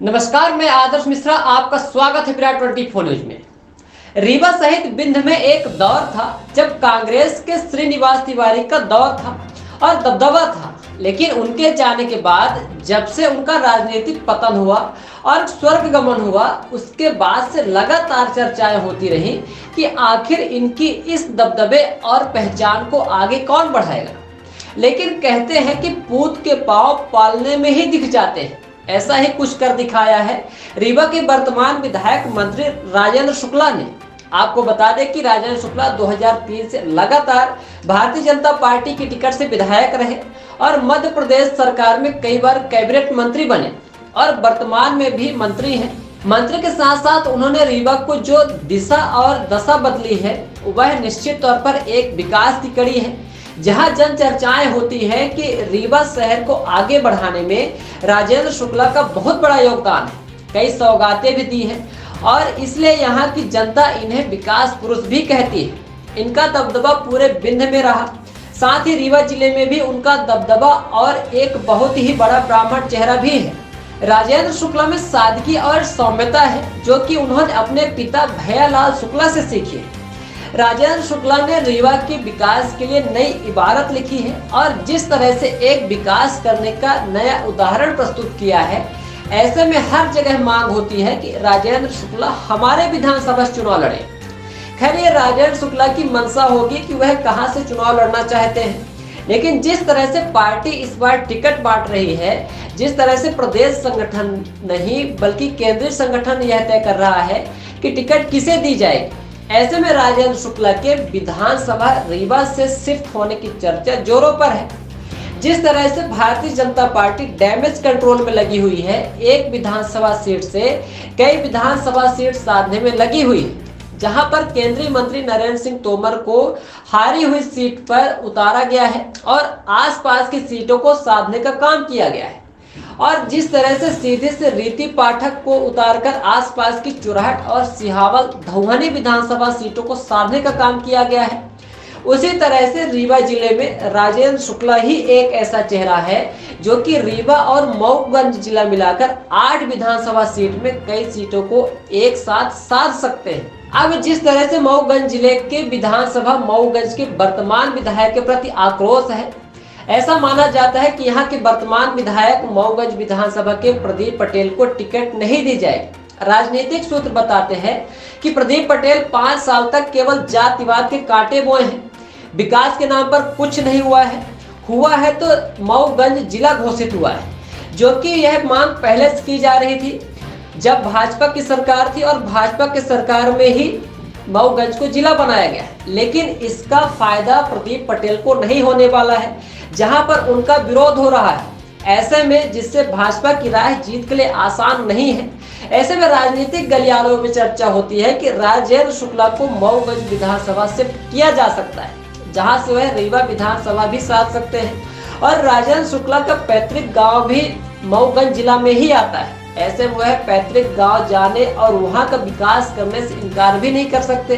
नमस्कार, मैं आदर्श मिश्रा, आपका स्वागत है विराट 24 न्यूज में। रीवा सहित विंध्य में एक दौर था जब कांग्रेस के श्रीनिवास तिवारी का दौर था और दबदबा था, लेकिन उनके जाने के बाद जब से उनका राजनीतिक पतन हुआ और स्वर्ग गमन हुआ, उसके बाद से लगातार चर्चाएं होती रही कि आखिर इनकी इस दबदबे और पहचान को आगे कौन बढ़ाएगा। लेकिन कहते हैं कि पूत के पांव पालने में ही दिख जाते हैं, ऐसा ही कुछ कर दिखाया है रीवा के वर्तमान विधायक मंत्री राजेंद्र शुक्ला ने। आपको बता दें कि राजेंद्र शुक्ला 2003 से लगातार भारतीय जनता पार्टी की टिकट से विधायक रहे और मध्य प्रदेश सरकार में कई बार कैबिनेट मंत्री बने और वर्तमान में भी मंत्री हैं। मंत्री के साथ साथ उन्होंने रीवा को जो दिशा और दशा बदली है वह निश्चित तौर पर एक विकास की कड़ी है, जहां जन चर्चाएं होती है कि रीवा शहर को आगे बढ़ाने में राजेंद्र शुक्ला का बहुत बड़ा योगदान है। कई सौगातें भी दी हैं और इसलिए यहां की जनता इन्हें विकास पुरुष भी कहती है। इनका दबदबा पूरे विंध्य में रहा, साथ ही रीवा जिले में भी उनका दबदबा और एक बहुत ही बड़ा ब्राह्मण चेहरा भी है। राजेंद्र शुक्ला में सादगी और सौम्यता है, जो कि उन्होंने अपने पिता भैयालाल शुक्ला से सीखी है। राजेंद्र शुक्ला ने रीवा के विकास के लिए नई इबारत लिखी है और जिस तरह से एक विकास करने का नया उदाहरण प्रस्तुत किया है, ऐसे में हर जगह मांग होती है कि राजेंद्र शुक्ला हमारे विधानसभा चुनाव लड़े। खैर, ये राजेंद्र शुक्ला की मंशा होगी कि वह कहां से चुनाव लड़ना चाहते हैं, लेकिन जिस तरह से पार्टी इस बार टिकट बांट रही है, जिस तरह से प्रदेश संगठन नहीं बल्कि केंद्रीय संगठन यह तय कर रहा है कि टिकट किसे दी जाएगी, ऐसे में राजेंद्र शुक्ला के विधानसभा रीवा से शिफ्ट होने की चर्चा जोरों पर है। जिस तरह से Bharatiya Janata party damage control में लगी हुई है, एक विधानसभा सीट से कई विधानसभा सीट साधने में लगी हुई है, जहां पर केंद्रीय मंत्री नरेंद्र सिंह तोमर को हारी हुई सीट पर उतारा गया है और आसपास की सीटों को साधने का काम किया गया है। और जिस तरह से सीधे से रीति पाठक को उतारकर आसपास की चुराहट और सिहावल धौहनी विधानसभा सीटों को साधने का काम किया गया है, उसी तरह से रीवा जिले में राजेंद्र शुक्ला ही एक ऐसा चेहरा है जो कि रीवा और मऊगंज जिला मिलाकर 8 विधानसभा सीट में कई सीटों को एक साथ साध सकते हैं। अब जिस तरह से मऊगंज जिले के विधानसभा मऊगंज के वर्तमान विधायक के प्रति आक्रोश है, ऐसा माना जाता है कि यहाँ के वर्तमान विधायक मऊगंज विधानसभा के प्रदीप पटेल को टिकट नहीं दी जाएगी। राजनीतिक सूत्र बताते हैं कि प्रदीप पटेल 5 साल तक केवल जातिवाद के कांटे बोए हैं, विकास के नाम पर कुछ नहीं हुआ है तो मऊगंज जिला घोषित हुआ है, जो कि यह मांग पहले से की जा रही थी जब भाजपा की सरकार थी और भाजपा की सरकार में ही मऊगंज को जिला बनाया गया, लेकिन इसका फायदा प्रदीप पटेल को नहीं होने वाला है, जहां पर उनका विरोध हो रहा है। ऐसे में जिससे भाजपा की राह जीत के लिए आसान नहीं है, ऐसे में राजनीतिक गलियारों में चर्चा होती है कि राजेंद्र शुक्ला को मऊगंज विधानसभा से किया जा सकता है, जहां से वह रीवा विधानसभा भी साध सकते हैं और राजेंद्र शुक्ला का पैतृक गांव भी मऊगंज जिला में ही आता है। ऐसे में वह पैतृक गांव जाने और वहां का विकास करने से इनकार भी नहीं कर सकते।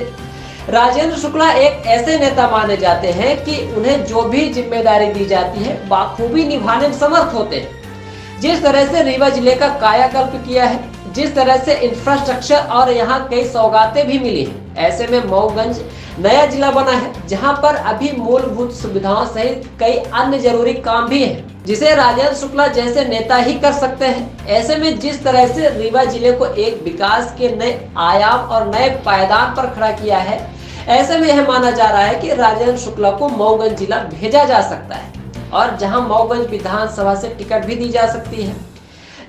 राजेंद्र शुक्ला एक ऐसे नेता माने जाते हैं कि उन्हें जो भी जिम्मेदारी दी जाती है बाखूबी निभाने में समर्थ होते हैं। जिस तरह से रीवा जिले का कायाकल्प किया है, जिस तरह से इंफ्रास्ट्रक्चर और यहाँ कई सौगातें भी मिली हैं, ऐसे में मऊगंज नया जिला बना है जहां पर अभी मूलभूत सुविधाओं सहित कई अन्य जरूरी काम भी हैं, जिसे राजेंद्र शुक्ला जैसे नेता ही कर सकते हैं। ऐसे में जिस तरह से रीवा जिले को एक विकास के नए आयाम और नए पायदान पर खड़ा किया है, ऐसे में यह माना जा रहा है कि राजेंद्र शुक्ला को मऊगंज जिला भेजा जा सकता है और जहां मऊगंज विधानसभा से टिकट भी दी जा सकती है,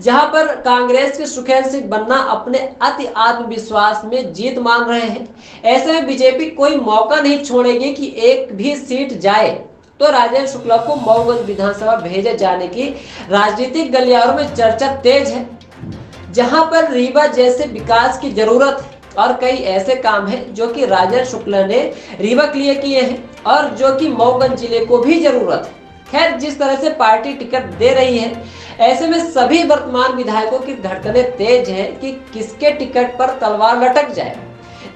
जहां पर कांग्रेस के सुखैन सिंह बन्ना अपने अति आत्मविश्वास में जीत मान रहे हैं। ऐसे में बीजेपी कोई मौका नहीं छोड़ेगी कि एक भी सीट जाए तो राजेंद्र शुक्ला को मऊगंज विधानसभा भेजे जाने की राजनीतिक गलियारों में चर्चा तेज है, जहां पर रीवा जैसे विकास की जरूरत है और कई ऐसे काम हैं जो कि राजेंद्र शुक्ला ने रीवा के लिए किए हैं और जो कि मऊगंज जिले को भी जरूरत है। खैर, जिस तरह से पार्टी टिकट दे रही है, ऐसे में सभी वर्तमान विधायकों की धड़कनें तेज हैं कि किसके टिकट पर तलवार लटक जाए।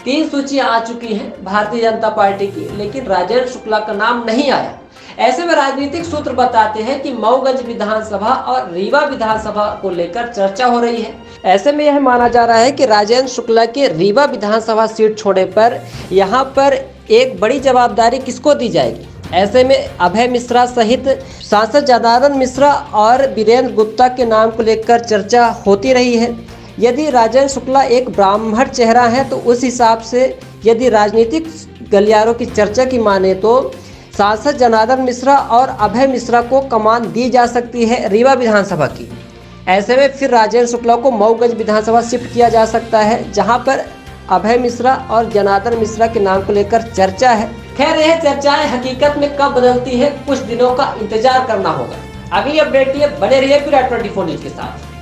3 सूचियां आ चुकी हैं भारतीय जनता पार्टी की, लेकिन राजेंद्र शुक्ला का नाम नहीं आया। ऐसे में राजनीतिक सूत्र बताते हैं कि मऊगंज विधानसभा और रीवा विधानसभा को लेकर चर्चा हो रही है। ऐसे में यह माना जा रहा है कि राजेंद्र शुक्ला के रीवा विधानसभा सीट छोड़ने पर यहाँ पर एक बड़ी जवाबदारी किसको दी जाएगी। ऐसे में अभय मिश्रा सहित सांसद जनार्दन मिश्रा और वीरेंद्र गुप्ता के नाम को लेकर चर्चा होती रही है। यदि राजेंद्र शुक्ला एक ब्राह्मण चेहरा है तो उस हिसाब से यदि राजनीतिक गलियारों की चर्चा की माने तो सांसद जनार्दन मिश्रा और अभय मिश्रा को कमान दी जा सकती है रीवा विधानसभा की। ऐसे में फिर राजेंद्र शुक्ला को मऊगंज विधानसभा शिफ्ट किया जा सकता है, जहां पर अभय मिश्रा और जनार्दन मिश्रा के नाम को लेकर चर्चा है। खैर यह चर्चाएं हकीकत में कब बदलती है, कुछ दिनों का इंतजार करना होगा। अगली अपडेट के लिए बने रहिए विराट 24 न्यूज के साथ।